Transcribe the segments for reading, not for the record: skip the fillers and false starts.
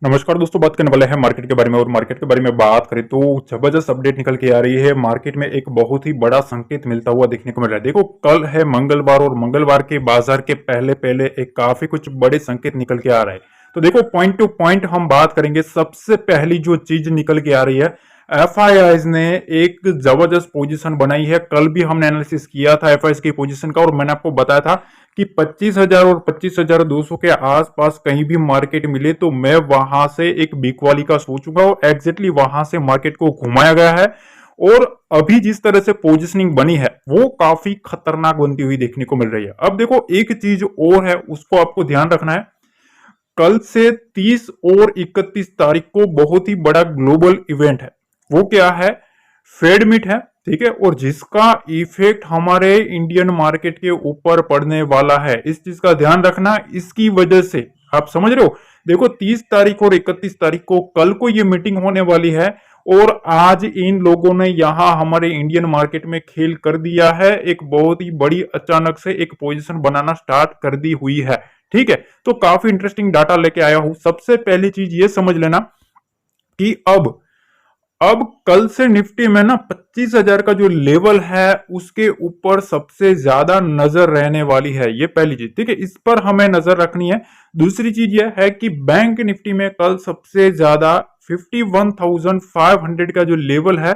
नमस्कार दोस्तों, बात करने वाले हैं मार्केट के बारे में। और मार्केट के बारे में बात करें तो जबरदस्त अपडेट निकल के आ रही है। मार्केट में एक बहुत ही बड़ा संकेत मिलता हुआ देखने को मिल रहा है। देखो, कल है मंगलवार और मंगलवार के बाजार के पहले पहले एक काफी कुछ बड़े संकेत निकल के आ रहे हैं। तो देखो, पॉइंट टू पॉइंट हम बात करेंगे। सबसे पहली जो चीज निकल के आ रही है, एफआईआईज ने एक जबरदस्त पोजीशन बनाई है। कल भी हमने एनालिसिस किया था एफआईआईज की पोजीशन का, और मैंने आपको बताया था कि 25,000 और 25,200 के आसपास कहीं भी मार्केट मिले तो मैं वहां से एक बिग वाली का सोचूंगा, और एग्जैक्टली वहां से मार्केट को घुमाया गया है। और अभी जिस तरह से पोजीशनिंग बनी है वो काफी खतरनाक बनती हुई देखने को मिल रही है। अब देखो, एक चीज और है, उसको आपको ध्यान रखना है। कल से 30 और 31 तारीख को बहुत ही बड़ा ग्लोबल इवेंट है। वो क्या है? फेड मीट है, ठीक है, और जिसका इफेक्ट हमारे इंडियन मार्केट के ऊपर पड़ने वाला है। इस चीज का ध्यान रखना। इसकी वजह से आप समझ रहे हो, देखो 30 तारीख और 31 तारीख को कल को ये मीटिंग होने वाली है, और आज इन लोगों ने यहां हमारे इंडियन मार्केट में खेल कर दिया है। एक बहुत ही बड़ी अचानक से एक पोजीशन बनाना स्टार्ट कर दी हुई है। ठीक है, तो काफी इंटरेस्टिंग डाटा लेके आया हूं। सबसे पहली चीज ये समझ लेना कि अब कल से निफ्टी में ना 25,000 का जो लेवल है उसके ऊपर सबसे ज्यादा नजर रहने वाली है। ये पहली चीज, ठीक है, इस पर हमें नजर रखनी है। दूसरी चीज यह है कि बैंक निफ्टी में कल सबसे ज्यादा 51,500 का जो लेवल है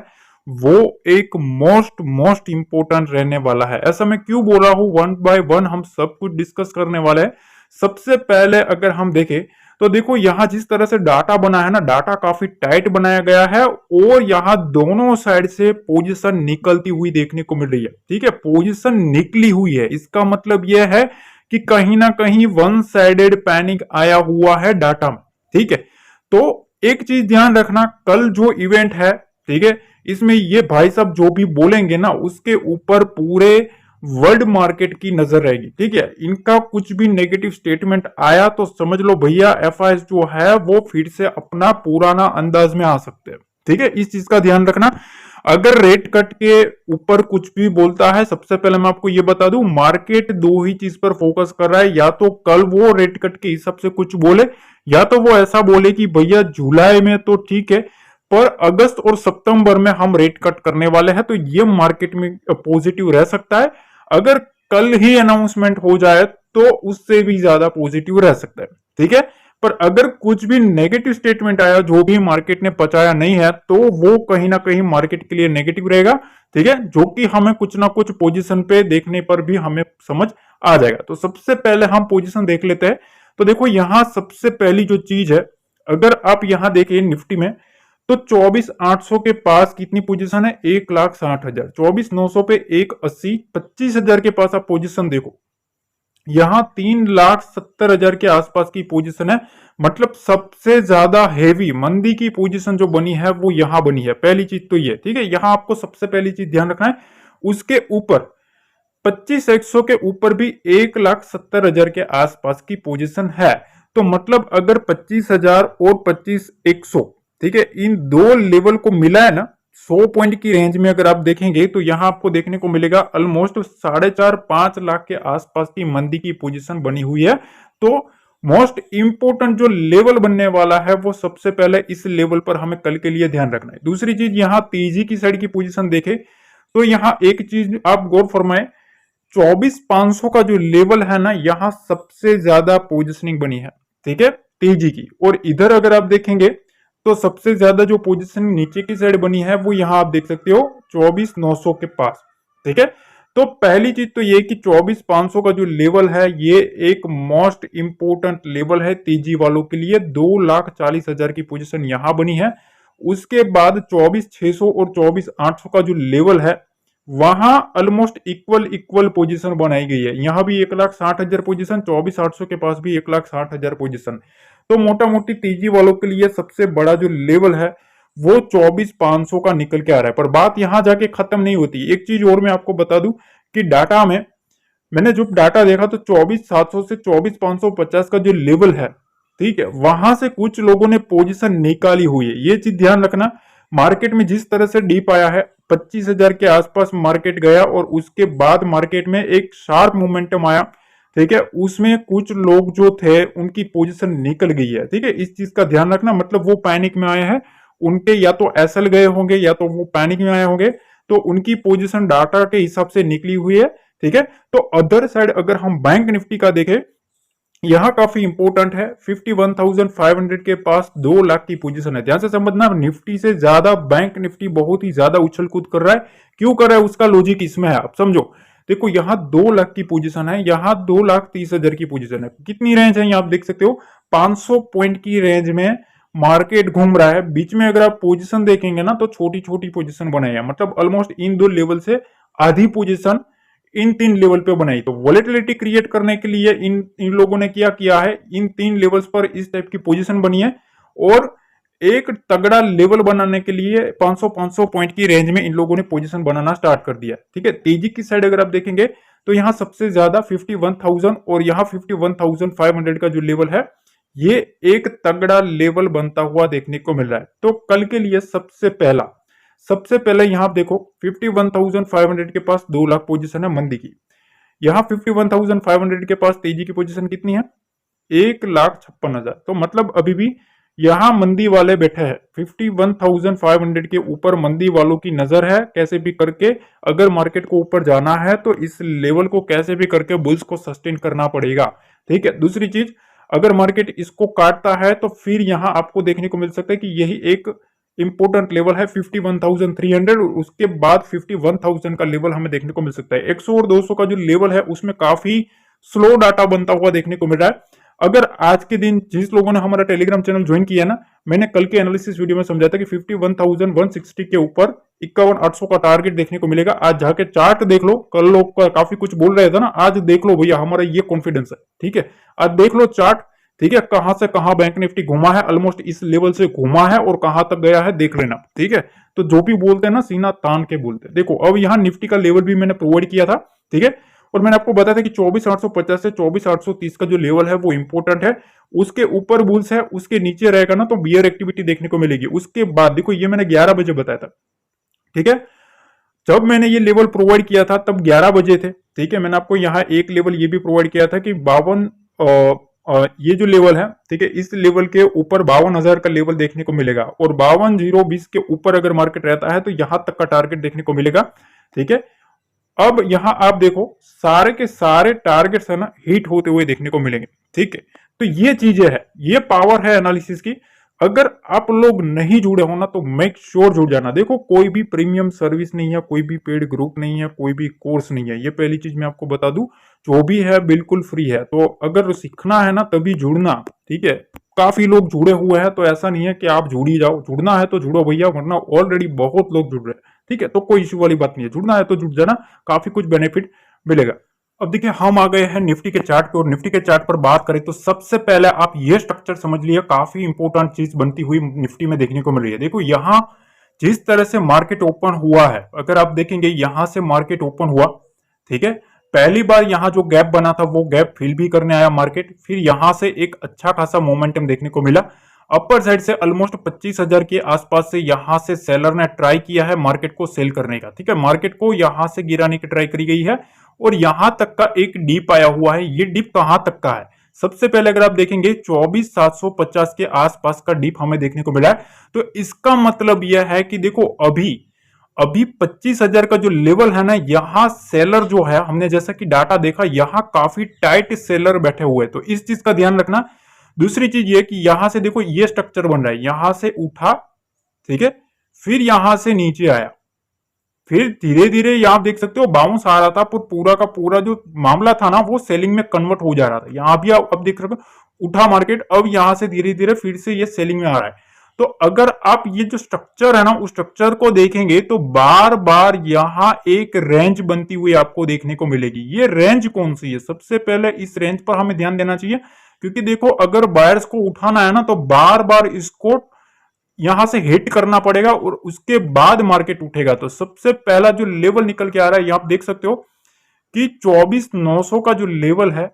वो एक मोस्ट मोस्ट इंपोर्टेंट रहने वाला है। ऐसा मैं क्यों बोल रहा हूं? वन बाय वन हम सब कुछ डिस्कस करने वाले हैं। सबसे पहले अगर हम देखें तो देखो, यहां जिस तरह से डाटा बना है ना, डाटा काफी टाइट बनाया गया है, और यहां दोनों साइड से पोजीशन निकलती हुई देखने को मिल रही है। ठीक है, पोजीशन निकली हुई है, इसका मतलब यह है कि कहीं ना कहीं वन साइडेड पैनिक आया हुआ है डाटा में। ठीक है, तो एक चीज ध्यान रखना, कल जो इवेंट है, ठीक है, इसमें ये भाई साहब जो भी बोलेंगे ना उसके ऊपर पूरे वर्ल्ड मार्केट की नजर रहेगी। ठीक है, इनका कुछ भी नेगेटिव स्टेटमेंट आया तो समझ लो भैया एफआईआई जो है वो फिर से अपना पुराना अंदाज में आ सकते हैं। ठीक है, इस चीज का ध्यान रखना। अगर रेट कट के ऊपर कुछ भी बोलता है, सबसे पहले मैं आपको ये बता दूं, मार्केट दो ही चीज पर फोकस कर रहा है। या तो कल वो रेट कट के हिसाब से कुछ बोले, या तो वो ऐसा बोले कि भैया जुलाई में तो ठीक है, पर अगस्त और सितंबर में हम रेट कट करने वाले हैं। तो ये मार्केट में पॉजिटिव रह सकता है। अगर कल ही अनाउंसमेंट हो जाए तो उससे भी ज्यादा पॉजिटिव रह सकता है। ठीक है, पर अगर कुछ भी नेगेटिव स्टेटमेंट आया जो भी मार्केट ने पचाया नहीं है तो वो कहीं ना कहीं मार्केट के लिए नेगेटिव रहेगा। ठीक है, जो कि हमें कुछ ना कुछ पोजीशन पे देखने पर भी हमें समझ आ जाएगा। तो सबसे पहले हम पोजीशन देख लेते हैं। तो देखो, यहां सबसे पहली जो चीज है, अगर आप यहां देखिए निफ्टी में, तो 24,800 के पास कितनी पोजीशन है? 1,60,000। 24,900 पे 1,80, 25,000 के पास आप पोजीशन देखो, यहां 3,70,000 के आसपास की पोजीशन है। मतलब सबसे ज्यादा हेवी मंदी की पोजीशन जो बनी है वो यहां बनी है। पहली चीज तो ये, ठीक है, यहां आपको सबसे पहली चीज ध्यान रखना है। उसके ऊपर 25,100 के ऊपर भी 1,70,000 के आसपास की पोजीशन है। तो मतलब अगर 25,000 और 25,100, ठीक है, इन दो लेवल को मिला है ना, 100 पॉइंट की रेंज में अगर आप देखेंगे तो यहां आपको देखने को मिलेगा ऑलमोस्ट 4.5-5 लाख के आसपास की मंदी की पोजीशन बनी हुई है। तो मोस्ट इंपोर्टेंट जो लेवल बनने वाला है वो सबसे पहले इस लेवल पर हमें कल के लिए ध्यान रखना है। दूसरी चीज, यहां तेजी की साइड की पोजीशन देखे तो यहां एक चीज आप गौर फरमाए, 24,500 का जो लेवल है ना, यहां सबसे ज्यादा पोजिशनिंग बनी है। ठीक है, तेजी की। और इधर अगर आप देखेंगे तो सबसे ज्यादा जो पोजीशन नीचे की साइड बनी है वो यहां आप देख सकते हो 24,900 के पास। ठीक है, तो पहली चीज तो ये कि 24,500 का जो लेवल है ये एक मोस्ट इंपोर्टेंट लेवल है तेजी वालों के लिए। 2,40,000 की पोजीशन यहां बनी है। उसके बाद 24,600 और 24,800 का जो लेवल है वहां ऑलमोस्ट इक्वल इक्वल पोजीशन बनाई गई है। यहां भी 1,60,000 पोजीशन, 24,800 के पास भी 1,60,000 पोजीशन। तो मोटा मोटी तेजी वालों के लिए सबसे बड़ा जो लेवल है वो 24,500 का निकल के आ रहा है। पर बात यहां जाके खत्म नहीं होती। एक चीज और मैं आपको बता दूं कि डाटा में मैंने जो डाटा देखा तो 24,700 से 24,550 का जो लेवल है, ठीक है, वहां से कुछ लोगों ने पोजीशन निकाली हुई है। ये चीज ध्यान रखना। मार्केट में जिस तरह से डीप आया है, 25,000 के आसपास मार्केट गया और उसके बाद मार्केट में एक शार्प मोमेंटम आया। ठीक है, उसमें कुछ लोग जो थे उनकी पोजीशन निकल गई है। ठीक है, इस चीज का ध्यान रखना, मतलब वो पैनिक में आए हैं, उनके या तो एसएल गए होंगे या तो वो पैनिक में आए होंगे, तो उनकी पोजीशन डाटा के हिसाब से निकली हुई है। ठीक है, तो अदर साइड अगर हम बैंक निफ्टी का देखें, यहां काफी इंपॉर्टेंट है, 51,500 के पास 2 लाख की पोजीशन है। ध्यान से समझना, निफ्टी से ज्यादा बैंक निफ्टी बहुत ही ज्यादा उछल कूद कर रहा है। क्यों कर रहा है उसका लॉजिक इसमें है, आप समझो। देखो यहां 2 लाख की पोजीशन है, यहां 2,30,000 की पोजीशन है। कितनी रेंज है, यहां आप देख सकते हो 500 पॉइंट की रेंज में मार्केट घूम रहा है। बीच में अगर आप पोजीशन देखेंगे ना, तो छोटी छोटी पोजीशन बनाई है, मतलब ऑलमोस्ट इन दो लेवल से आधी पोजीशन इन 3 लेवल पे बनाई। तो वॉलेटिलिटी क्रिएट करने के लिए इन लोगों ने क्या किया है, इन 3 लेवल्स पर इस टाइप की पोजीशन बनी है, और एक तगड़ा लेवल बनाने के लिए 500 पॉइंट की रेंज में इन लोगों ने पोजीशन बनाना स्टार्ट कर दिया। ठीक है, तेजी की साइड अगर आप देखेंगे तो यहां सबसे ज्यादा 51,000 और यहां 51,500 का जो लेवल है, ये एक तगड़ा लेवल बनता हुआ देखने को मिल रहा है। तो कल के लिए सबसे पहले यहां आप देखो 51,500 के पास 2 लाख पोजीशन है मंदी की। यहां 51,500 के पास तेजी की पोजीशन कितनी है, 1,56,000। तो मतलब अभी भी यहां मंदी वाले बैठे हैं, 51,500 के ऊपर मंदी वालों की नजर है। कैसे भी करके अगर मार्केट को ऊपर जाना है तो इस लेवल को कैसे भी करके बुल्स को सस्टेन करना पड़ेगा। ठीक है, दूसरी चीज, अगर मार्केट इसको काटता है तो फिर यहां आपको देखने को मिल सकता है कि यही एक इंपोर्टेंट लेवल है 51,300, और उसके बाद 51,000 का लेवल हमें देखने को मिल सकता है। 100 और 200 का जो लेवल है उसमें काफी स्लो डाटा बनता हुआ देखने को मिल रहा है। अगर आज के दिन जिस लोगों ने हमारा टेलीग्राम चैनल ज्वाइन किया ना, मैंने कल के एनालिसिस वीडियो में समझा था कि 51,160 के ऊपर 51,800 का टारगेट देखने को मिलेगा। आज जाके चार्ट देख लो, कल लोग काफी कुछ बोल रहे थे ना, आज देख लो भैया, हमारा ये कॉन्फिडेंस है। ठीक है, आज देख लो चार्ट। ठीक है, कहां से कहां बैंक निफ्टी घुमा है, ऑलमोस्ट इस लेवल से घुमा है, और कहां तक गया है देख लेना। ठीक है, तो जो भी बोलते हैं ना, सीना तान के बोलते हैं। देखो अब यहां निफ्टी का लेवल भी मैंने प्रोवाइड किया था। ठीक है, और मैंने आपको बताया था कि 24,850 से 24,830 का जो लेवल है वो इंपॉर्टेंट है। उसके ऊपर बुल्स है, उसके नीचे रहेगा ना तो बियर एक्टिविटी देखने को मिलेगी। उसके बाद देखो, ये मैंने 11 बजे बताया था। ठीक है, जब मैंने ये लेवल प्रोवाइड किया था तब 11 बजे थे। ठीक है, मैंने आपको यहाँ एक लेवल ये भी प्रोवाइड किया था कि 52 ये जो लेवल है, ठीक है, इस लेवल के ऊपर 52,000 का लेवल देखने को मिलेगा, और 52,020 के ऊपर अगर मार्केट रहता है तो यहां तक का टारगेट देखने को मिलेगा। ठीक है, अब यहां आप देखो सारे के सारे टारगेट्स है ना हिट होते हुए देखने को मिलेंगे। ठीक है, तो ये चीजें है, ये पावर है एनालिसिस की। अगर आप लोग नहीं जुड़े हो ना तो मेक श्योर जुड़ जाना। देखो कोई भी प्रीमियम सर्विस नहीं है, कोई भी पेड ग्रुप नहीं है, कोई भी कोर्स नहीं है, ये पहली चीज मैं आपको बता दूं। जो भी है बिल्कुल फ्री है, तो अगर सीखना है ना तभी जुड़ना। ठीक है, काफी लोग जुड़े हुए हैं, तो ऐसा नहीं है कि आप जुड़ ही जाओ, जुड़ना है तो जुड़ो भैया, वरना ऑलरेडी बहुत लोग जुड़ रहे हैं। ठीक है, तो कोई इश्यू वाली बात नहीं है, जुड़ना है तो जुड़ जाना, काफी कुछ बेनिफिट मिलेगा। अब देखिए हम आ गए हैं निफ्टी के चार्ट पे, और निफ्टी के चार्ट पर बात करें तो सबसे पहले आप ये स्ट्रक्चर समझ लिया, काफी इंपॉर्टेंट चीज बनती हुई निफ्टी में देखने को मिल रही है। देखो यहां जिस तरह से मार्केट ओपन हुआ है, अगर आप देखेंगे यहां से मार्केट ओपन हुआ। ठीक है, पहली बार यहां जो गैप बना था वो गैप फिल भी करने आया मार्केट, फिर यहां से एक अच्छा खासा मोमेंटम देखने को मिला। अपर साइड से ऑलमोस्ट 25,000 के आसपास से यहां से सेलर ने ट्राई किया है मार्केट को सेल करने का। ठीक है, मार्केट को यहां से गिराने की ट्राई करी गई है, और यहां तक का एक डीप आया हुआ है। ये डीप कहां तक का है, सबसे पहले अगर आप देखेंगे 24,750 के आसपास का डीप हमें देखने को मिला है। तो इसका मतलब यह है कि देखो अभी अभी 25,000 का जो लेवल है ना, यहां सेलर जो है, हमने जैसा कि डाटा देखा, यहां काफी टाइट सेलर बैठे हुए हैं, तो इस चीज का ध्यान रखना। दूसरी चीज ये कि यहां से देखो ये स्ट्रक्चर बन रहा है, यहां से उठा, ठीक है, फिर यहां से नीचे आया, फिर धीरे धीरे यहां देख सकते हो बाउंस आ रहा था, पर पूरा का पूरा जो मामला था ना वो सेलिंग में कन्वर्ट हो जा रहा था। यहां भी आप अब देख सकते हो उठा मार्केट, अब यहां से धीरे धीरे फिर से ये सेलिंग में आ रहा है। तो अगर आप ये जो स्ट्रक्चर है ना उस स्ट्रक्चर को देखेंगे तो बार बार यहां एक रेंज बनती हुई आपको देखने को मिलेगी। ये रेंज कौन सी है, सबसे पहले इस रेंज पर हमें ध्यान देना चाहिए, क्योंकि देखो अगर बायर्स को उठाना है ना तो बार बार इसको यहां से हिट करना पड़ेगा, और उसके बाद मार्केट उठेगा। तो सबसे पहला जो लेवल निकल के आ रहा है, यहां आप देख सकते हो कि 24,900 का जो लेवल है,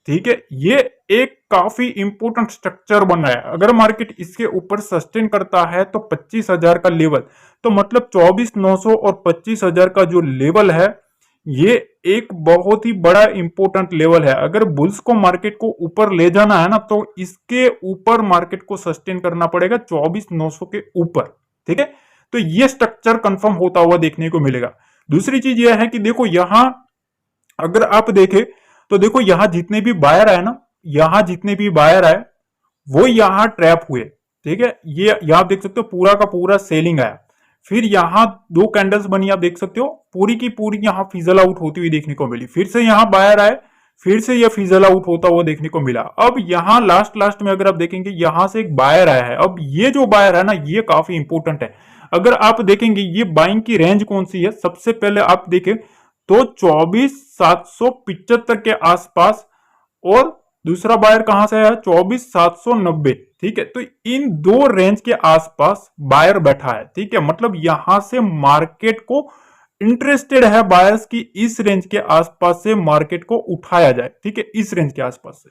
ठीक है, ये एक काफी इंपोर्टेंट स्ट्रक्चर बन रहा है। अगर मार्केट इसके ऊपर सस्टेन करता है तो 25,000 का लेवल, तो मतलब 24,900 और 25,000 का जो लेवल है, ये एक बहुत ही बड़ा इंपॉर्टेंट लेवल है। अगर बुल्स को मार्केट को ऊपर ले जाना है ना, तो इसके ऊपर मार्केट को सस्टेन करना पड़ेगा 24,900 के ऊपर। ठीक है, तो ये स्ट्रक्चर कंफर्म होता हुआ देखने को मिलेगा। दूसरी चीज यह है कि देखो यहां अगर आप देखें तो देखो यहां जितने भी बायर आए ना, यहां जितने भी बायर आए वो यहां ट्रैप हुए। ठीक है, ये यहां देख सकते हो पूरा का पूरा सेलिंग आया। फिर यहां दो कैंडल्स बनी, आप देख सकते हो पूरी की पूरी यहां फिजल आउट होती हुई देखने को मिली। फिर से यहां बायर आए, फिर से यह फिजल आउट होता हुआ देखने को मिला। अब यहां लास्ट में अगर आप देखेंगे यहां से एक बायर आया है। अब ये जो बायर है ना, ये काफी इंपॉर्टेंट है। अगर आप देखेंगे ये बाइंग की रेंज कौन सी है, सबसे पहले आप देखें तो 24,775 के आसपास, और दूसरा बायर कहां से आया, 24,790। ठीक है, तो इन दो रेंज के आसपास बायर बैठा है। ठीक है, मतलब यहां से मार्केट को इंटरेस्टेड है बायर्स की इस रेंज के आसपास से मार्केट को उठाया जाए। ठीक है, इस रेंज के आसपास से।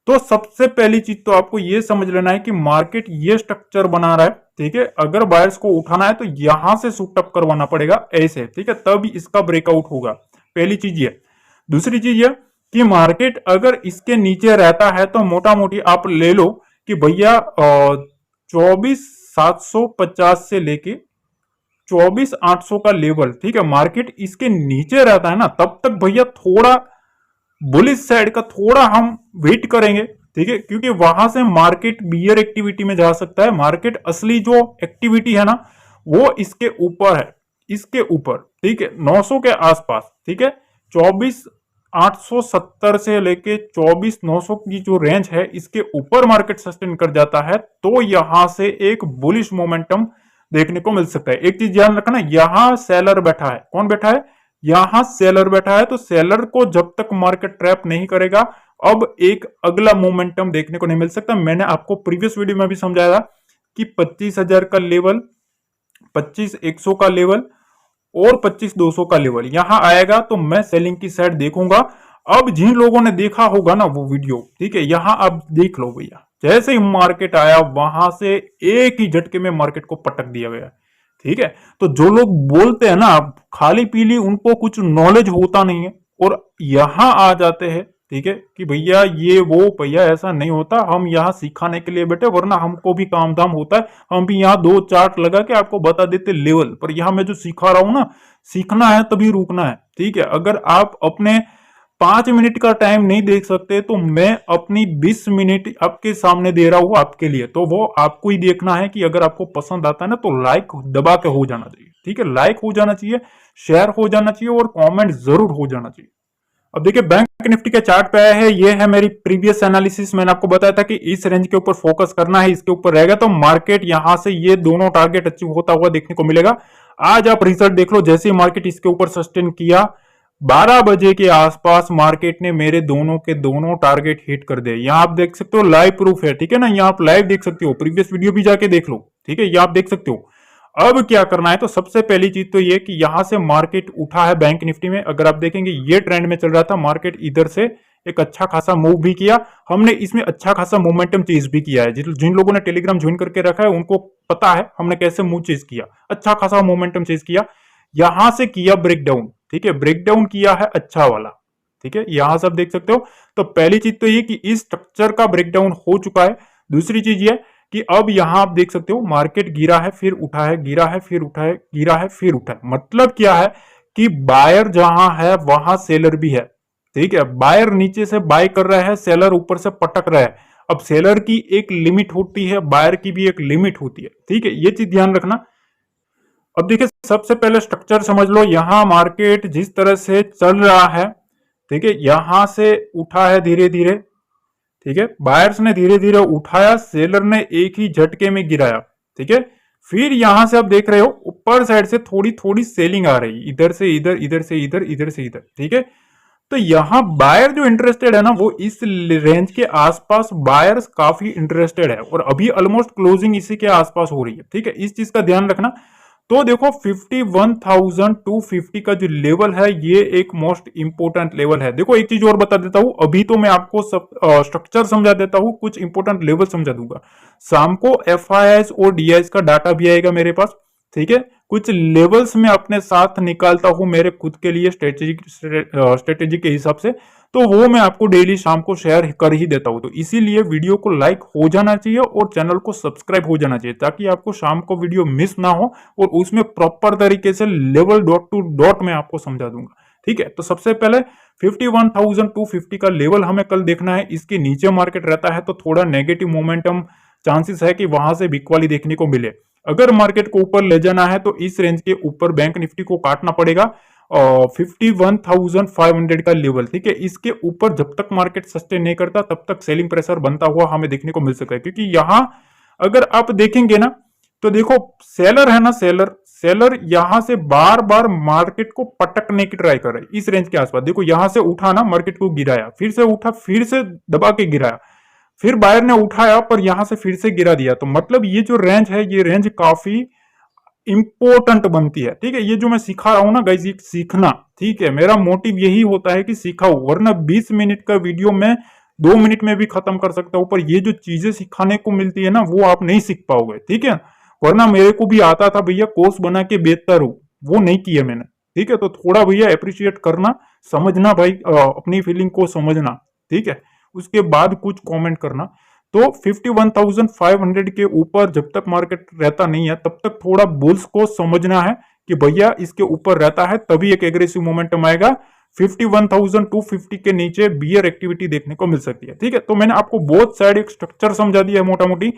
तो सबसे पहली चीज तो आपको यह समझ लेना है कि मार्केट ये स्ट्रक्चर बना रहा है। ठीक है, अगर बायर्स को उठाना है तो यहां से शूट अप करवाना पड़ेगा ऐसे। ठीक है, तब इसका ब्रेकआउट होगा। पहली चीज ये। दूसरी चीज ये कि मार्केट अगर इसके नीचे रहता है तो मोटा मोटी आप ले लो कि भैया 24,750 से लेके 24,800 का लेवल। ठीक है, मार्केट इसके नीचे रहता है ना, तब तक भैया थोड़ा बुलिश साइड का थोड़ा हम वेट करेंगे। ठीक है, क्योंकि वहां से मार्केट बियर एक्टिविटी में जा सकता है। मार्केट असली जो एक्टिविटी है ना वो इसके ऊपर है, इसके ऊपर। ठीक है, 900 के आसपास। ठीक है, 24,870 से लेके 24,900 की जो रेंज है इसके ऊपर मार्केट सस्टेन कर जाता है तो यहां से एक बुलिश मोमेंटम देखने को मिल सकता है। एक चीज ध्यान रखना, यहां सेलर बैठा है। कौन बैठा है, यहां सेलर बैठा है। तो सेलर को जब तक मार्केट ट्रैप नहीं करेगा अब एक अगला मोमेंटम देखने को नहीं मिल सकता। मैंने आपको प्रीवियस वीडियो में भी समझाया था कि 25,000 का लेवल, 25,100 का लेवल और 25,200 का लेवल यहां आएगा तो मैं सेलिंग की साइड देखूंगा। अब जिन लोगों ने देखा होगा ना वो वीडियो, ठीक है, यहां आप देख लो भैया, जैसे ही मार्केट आया वहां से एक ही झटके में मार्केट को पटक दिया गया। ठीक है, तो जो लोग बोलते हैं ना खाली पीली, उनको कुछ नॉलेज होता नहीं है और यहां आ जाते हैं। ठीक है, कि भैया ये वो, भैया ऐसा नहीं होता, हम यहाँ सिखाने के लिए बैठे, वरना हमको भी काम धाम होता है, हम भी यहाँ दो चार्ट लगा के आपको बता देते लेवल पर। यहाँ मैं जो सिखा रहा हूं ना, सीखना है तभी रुकना है। ठीक है, अगर आप अपने 5 मिनट का टाइम नहीं देख सकते तो मैं अपनी 20 मिनट आपके सामने दे रहा हूं आपके लिए, तो वो आपको ही देखना है कि अगर आपको पसंद आता है ना तो लाइक दबा के हो जाना चाहिए। ठीक है, लाइक हो जाना चाहिए, शेयर हो जाना चाहिए और कमेंट जरूर हो जाना चाहिए। अब देखिए बैंक निफ्टी के चार्ट पे आया है, ये है मेरी प्रीवियस एनालिसिस। मैंने आपको बताया था कि इस रेंज के ऊपर फोकस करना है, इसके ऊपर रहेगा तो मार्केट यहां से ये दोनों टारगेट अचीव होता हुआ देखने को मिलेगा। आज आप रिजल्ट देख लो, जैसे ही मार्केट इसके ऊपर सस्टेन किया 12 बजे के आसपास मार्केट ने मेरे दोनों के दोनों टारगेट हिट कर दिए। यहां आप देख सकते हो, लाइव प्रूफ है। ठीक है ना, यहां आप लाइव देख सकते हो, प्रीवियस वीडियो भी जाके देख लो। ठीक है, ये आप देख सकते हो। अब क्या करना है, तो सबसे पहली चीज तो ये कि यहां से मार्केट उठा है बैंक निफ्टी में। अगर आप देखेंगे ये ट्रेंड में चल रहा था, मार्केट इधर से एक अच्छा खासा मूव भी किया, हमने इसमें अच्छा खासा मोमेंटम चेज भी किया है। जिन लोगों ने टेलीग्राम ज्वाइन करके रखा है उनको पता है हमने कैसे मूव चेज किया, अच्छा खासा मोमेंटम चेज किया। यहां से किया ब्रेकडाउन। ठीक है, ब्रेकडाउन किया है अच्छा वाला। ठीक है, यहां से आप देख सकते हो। तो पहली चीज तो ये कि इस स्ट्रक्चर का ब्रेकडाउन हो चुका है। दूसरी चीज ये कि अब यहां आप देख सकते हो मार्केट गिरा है, फिर उठा है, गिरा है, फिर उठा है, गिरा है, फिर उठा है। मतलब क्या है कि बायर जहां है वहां सेलर भी है। ठीक है, बायर नीचे से बाय कर रहा है, सेलर ऊपर से पटक रहा है। अब सेलर की एक लिमिट होती है, बायर की भी एक लिमिट होती है। ठीक है, ये चीज ध्यान रखना। अब देखिए सबसे पहले स्ट्रक्चर समझ लो, यहां मार्केट जिस तरह से चल रहा है, ठीक है, यहां से उठा है धीरे धीरे। ठीक है, बायर्स ने धीरे धीरे उठाया, सेलर ने एक ही झटके में गिराया। ठीक है, फिर यहां से आप देख रहे हो ऊपर साइड से थोड़ी थोड़ी सेलिंग आ रही, इधर से इधर, इधर से इधर, इधर से इधर। ठीक है, तो यहां बायर जो इंटरेस्टेड है ना वो इस रेंज के आसपास बायर्स काफी इंटरेस्टेड है और अभी ऑलमोस्ट क्लोजिंग इसी के आसपास हो रही है। ठीक है, इस चीज का ध्यान रखना। तो देखो 51,250 का जो लेवल है ये एक मोस्ट इंपोर्टेंट लेवल है। देखो एक चीज और बता देता हूं, अभी तो मैं आपको सब स्ट्रक्चर समझा देता हूं, कुछ इंपोर्टेंट लेवल समझा दूंगा। शाम को FIIs और DIs का डाटा भी आएगा मेरे पास। ठीक है, कुछ लेवल्स में अपने साथ निकालता हूं मेरे खुद के लिए स्ट्रेटेजी के हिसाब से, तो वो मैं आपको डेली शाम को शेयर कर ही देता हूं। तो इसीलिए वीडियो को लाइक हो जाना चाहिए और चैनल को सब्सक्राइब हो जाना चाहिए, ताकि आपको शाम को वीडियो मिस ना हो और उसमें प्रॉपर तरीके से लेवल डॉट टू डॉट मैं आपको समझा दूंगा। ठीक है, तो सबसे पहले 51,250 का लेवल हमें कल देखना है। इसके नीचे मार्केट रहता है तो थोड़ा नेगेटिव मोमेंटम चांसेस है कि वहां से बिकवाली देखने को मिले। अगर मार्केट को ऊपर ले जाना है तो इस रेंज के ऊपर बैंक निफ्टी को काटना पड़ेगा 51,500 का लेवल। ठीक है, इसके ऊपर जब तक मार्केट सस्टेन नहीं करता तब तक सेलिंग प्रेशर बनता हुआ हमें देखने को मिल सकता है, क्योंकि यहां अगर आप देखेंगे ना तो देखो सेलर है ना, सेलर यहां से बार बार मार्केट को पटकने की ट्राई कर रहा है इस रेंज के आसपास। देखो यहां से उठा ना, मार्केट को गिराया, फिर से उठा, फिर से दबा के गिराया, फिर बायर ने उठाया पर यहां से फिर से गिरा दिया। तो मतलब ये जो रेंज है ये रेंज काफी इंपॉर्टेंट बनती है। ठीक है, ये जो मैं सिखा रहा हूं ना गाइस, ये सीखना, ठीक है, मेरा मोटिव यही होता है कि सिखाऊं, वरना 20 मिनट का वीडियो में 2 मिनट में भी खत्म कर सकता हूं, पर ये जो चीजें सिखाने को मिलती है ना वो आप नहीं सीख पाओगे। ठीक है, वरना मेरे को भी आता था भैया कोर्स बना के बेचता रहूं, वो नहीं किया मैंने। ठीक है, तो थोड़ा भैया अप्रिशिएट करना, समझना भाई, अपनी फीलिंग को समझना। ठीक है, उसके बाद कुछ कमेंट करना। तो 51,500 के ऊपर जब तक मार्केट रहता नहीं है तब तक थोड़ा बुल्स को समझना है कि भैया इसके ऊपर रहता है तभी एक एग्रेसिव मोमेंटम आएगा। 51,250 के नीचे बियर एक्टिविटी देखने को मिल सकती है। ठीक है, तो मैंने आपको बोथ साइड एक स्ट्रक्चर समझा दिया है मोटा मोटी।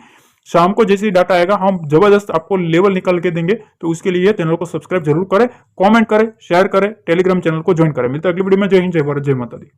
शाम को जैसे ही डाटा आएगा हम जबरदस्त आपको लेवल निकाल के देंगे, तो उसके लिए चैनल को सब्सक्राइब जरूर करें, कमेंट करें, शेयर करें, टेलीग्राम चैनल को ज्वाइन करें। मिलते हैं अगली वीडियो में। जय हिंद, जय भारत, जय माता दी।